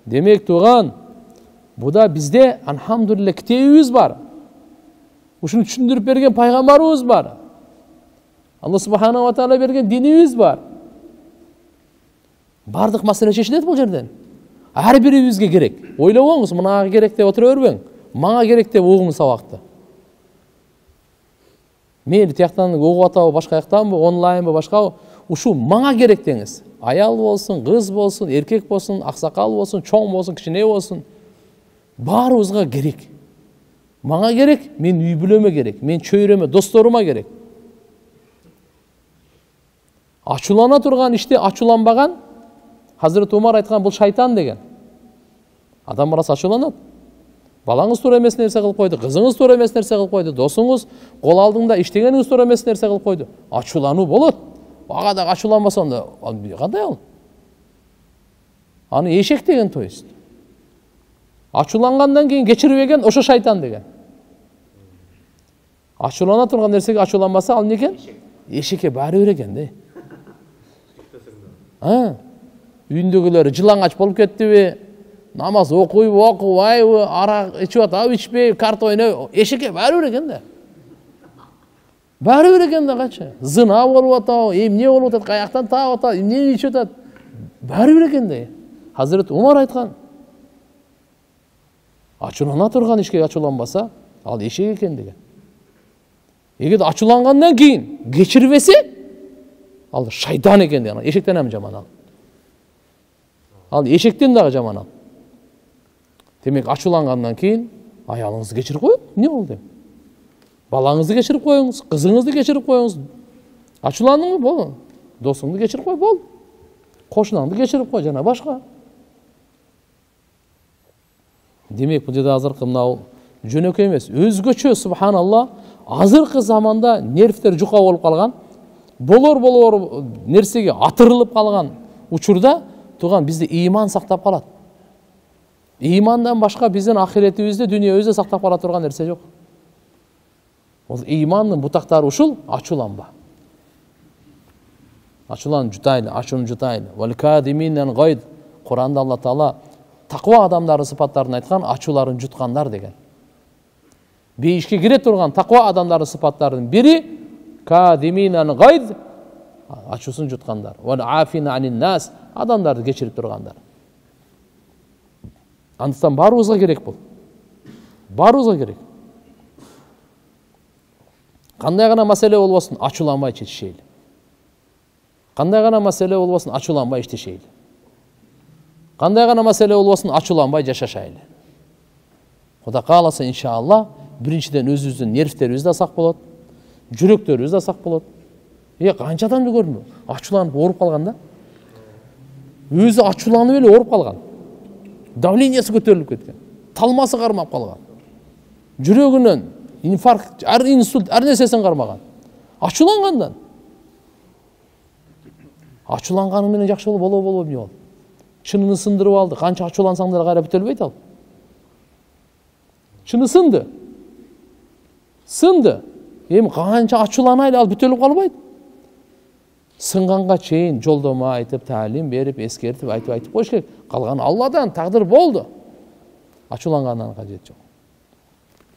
Демек туган, буда бизде алхамдулилля китебибиз бар. Ушуну түшүндүрүп берген пайгамбарыбыз бар. Алла субханаху ва таала берген динибиз бар. Бардык маселе чечилет бул жерден. Ар бирибизге керек. Ойлобоңуз, мынага керек деп отура бербең. Мага керек деп угуңуз сабакты. Мен тияктан угуп атабы, башка жактанбы, онлайнбы, башкабы, ушу мага керек деңиз. Аял болсун, кыз болсун, эркек болсун, аксакал болсун, чоң болсун, кичине болсун. Баарыбызга керек. Мага керек, мен үй бүлөмө керек, мен чөйрөмө, досторума керек. Ачуулана турган иште ачууланбаган, Hazreti Umar айткан бул шайтан деген. Адам баласы ачууланат. Балаңыз туура эмес нерсе кылып койду, кызыңыз туура эмес нерсе кылып койду, досуңуз кол алдыңда иштегениңиз туура эмес нерсе кылып койду. Ачуулануу болот. Ага да ачууланбасаң да кандай ал? Аны эшек деген то есть. Ачуулангандан кийин кечирбеген ошо шайтан деген. Ачуулана турган нерсеге ачууланбаса ал эмне экен? Эшекке баары бир экен да. Үйүндөгүлөр жылаңач болуп кеттиби? Намаз окуйбу, окубайбы, арак ичип атабы, ичпей, карта ойнойбу? Эшекке баары бир экен да. Баары бир экен да качы. Зына болуп атабы, эмне болуп атат, каяктан таап атат, эмне ичип атат? Баары бир экен да. Hazreti Umar айткан. Ачуулана турган ишке ачууланбаса, ал эшек экен деген. Эгер ачуулангандан кийин кечирбесе, ал шайтан экен деген. Эшектен эми жаман ал. Ал эшектен дагы жаман ал. Демек ачуулангандан кийин аялыңызды кечирип коюңуз. Эмне болду? Балаңызды кечирип коюңуз, кызыңызды кечирип коюңуз. Ачууландыңбы? Болду. Досуңду кечирип кой, болду. Кошунаңды кечирип кой, жана башка. Демек бул жерде азыркы мынау жөнөкөй эмес, өзгөчө субханалла, азыркы заманда нервтер жука болуп калган, болор нерсеге атырылып калган учурда туган бизде иман сактап калат. Имандан башка биздин ахиретибизде, дүйнөбүздө сактап кала турган нерсе жок. Ол имандын бутактары ушул, ачууланба. Ачуулан жутайлы, ачууну жутайлы. Вал кадиминен гайд. Куранда Алла Таала таква адамдары сыпаттарын айткан, ачууларын жуткандар деген. Бейишке кире турган таква адамдары сыпаттарынын бири кадиминен гайд, ачуусун жуткандар. Вал афина анин нас, адамдарды кечирип тургандар. Андыктан баарыбызга керек бул. Баарыбызга керек. Кандай гана маселе болбосун, ачууланбай чечишейли. Кандай гана маселе болбосун, ачууланбай иштешейли. Кандай гана маселе болбосун, ачууланбай жашашайлы. Кудай кааласа иншалла, биринчиден өзүбүздүн нервтерибиз да сак болот, жүрөктөрүбүз да сак болот. Канча адамды көрдүм, ачууланып ооруп калган да. Өзү ачууланып эле ооруп калган. Давлениясы көтөрүлүп кеткен. Талмасы кармап калган. Жүрөгүнөн инфаркт, инсульт, ар нерсесин кармаган. Ачуулангандан. Ачууланганы менен жакшы болобу эмне болду? Чынын сындырып алды. Канча ачуулансаң да кайра бүтөлбөйт ал. Чыны сынды. Сынды. Эми канча ачууланайлы ал бүтөлүп калбайт. Сынганга чейин жолдомо айтып, таалим берип, эскертип, айтып коюш керек. Калган Алладан тагдыр болду. Ачуулангандан кажети жок.